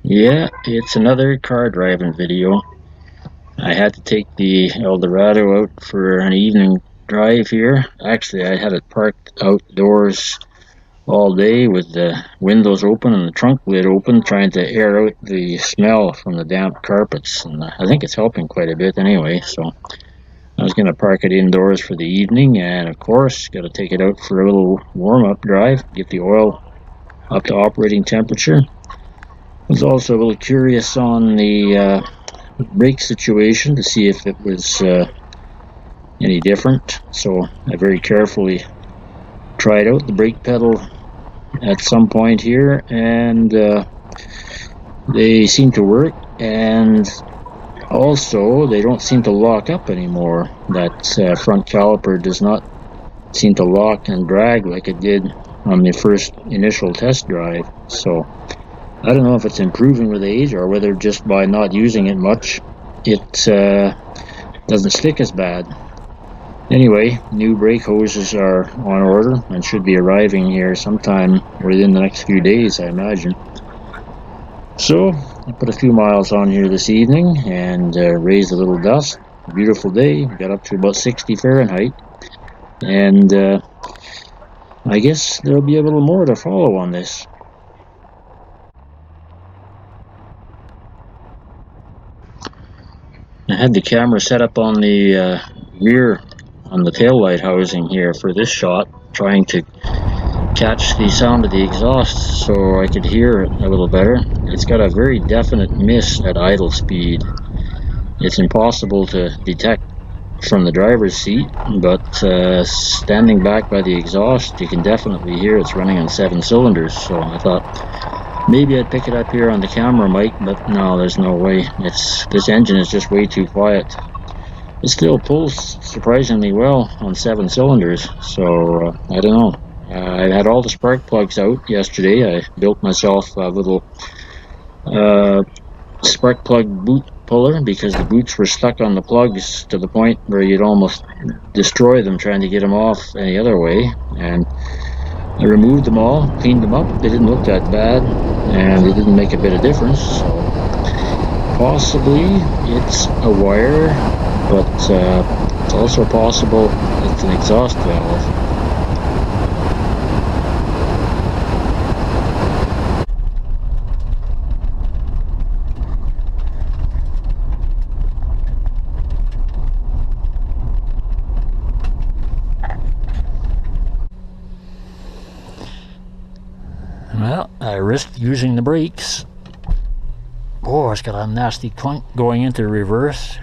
Yeah, it's another car driving video. I had to take the Eldorado out for an evening drive here. Actually, I had it parked outdoors all day with the windows open and the trunk lid open, trying to air out the smell from the damp carpets. And I think it's helping quite a bit anyway. So I was going to park it indoors for the evening, and of course, got to take it out for a little warm-up drive, get the oil up to operating temperature. I was also a little curious on the brake situation to see if it was any different. So I very carefully tried out the brake pedal at some point here, and they seem to work. And also, they don't seem to lock up anymore. That front caliper does not seem to lock and drag like it did on the first initial test drive. So I don't know if it's improving with age or whether just by not using it much, it doesn't stick as bad. Anyway, new brake hoses are on order and should be arriving here sometime within the next few days, I imagine. So, I put a few miles on here this evening and raised a little dust. Beautiful day, got up to about 60 Fahrenheit. And I guess there'll be a little more to follow on this. I had the camera set up on the rear on the tail light housing here for this shot, trying to catch the sound of the exhaust so I could hear it a little better. It's got a very definite miss at idle speed. It's impossible to detect from the driver's seat, but standing back by the exhaust, you can definitely hear it's running on 7 cylinders. So I thought maybe I'd pick it up here on the camera mic, but no, there's no way. This engine is just way too quiet. It still pulls surprisingly well on 7 cylinders, so I don't know. I had all the spark plugs out yesterday. I built myself a little spark plug boot puller because the boots were stuck on the plugs to the point where you'd almost destroy them trying to get them off any other way. And I removed them all, cleaned them up. They didn't look that bad, and they didn't make a bit of difference. So possibly it's a wire, but it's also possible it's an exhaust valve. Well, I risked using the brakes. Oh, it's got a nasty clunk going into reverse.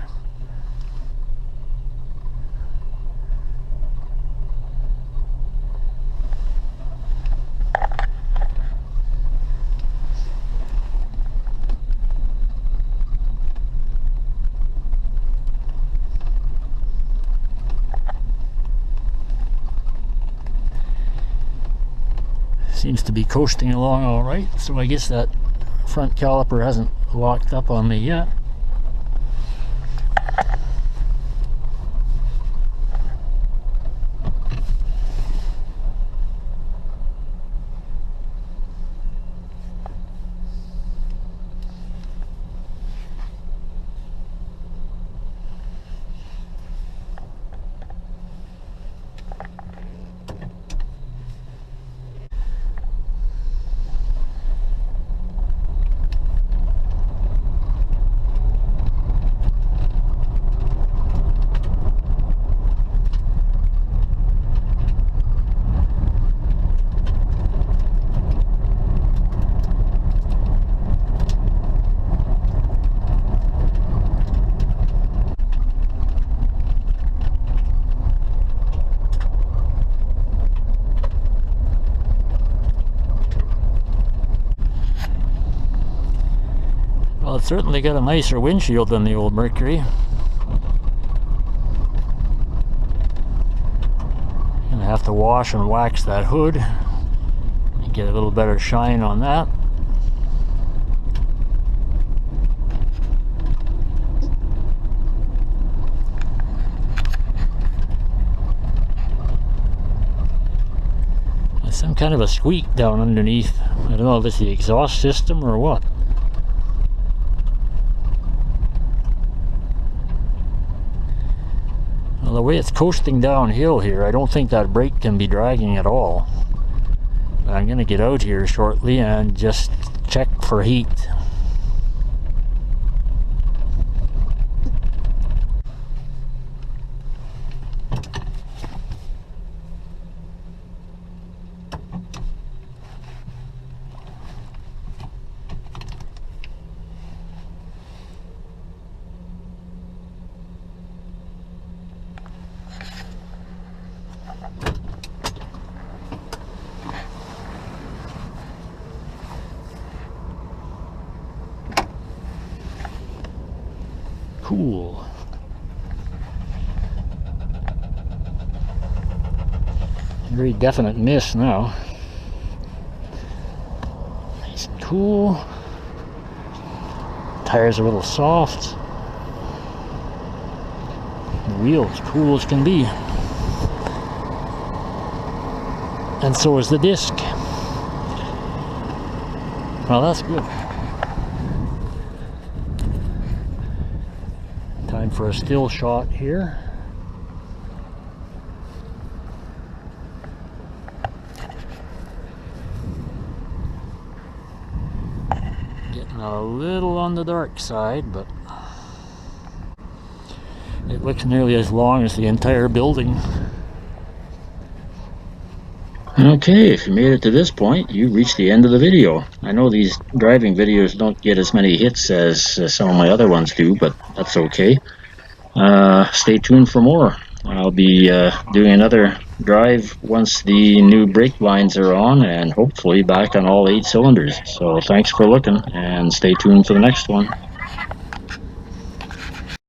Seems to be coasting along all right, so I guess that front caliper hasn't locked up on me yet. Well, it's certainly got a nicer windshield than the old Mercury. Gonna have to wash and wax that hood and get a little better shine on that. There's some kind of a squeak down underneath. I don't know if it's the exhaust system or what. the way it's coasting downhill here, I don't think that brake can be dragging at all. I'm going to get out here shortly and just check for heat. Cool. Very definite miss now. Nice and cool. Tires are a little soft. The wheel as cool as can be. And so is the disc. Well, that's good. Time for a still shot here. Getting a little on the dark side, but it looks nearly as long as the entire building. Okay, if you made it to this point, you reached the end of the video. I know these driving videos don't get as many hits as some of my other ones do, but that's okay. Stay tuned for more. I'll be doing another drive once the new brake lines are on, and hopefully back on all 8 cylinders. So thanks for looking, and stay tuned for the next one.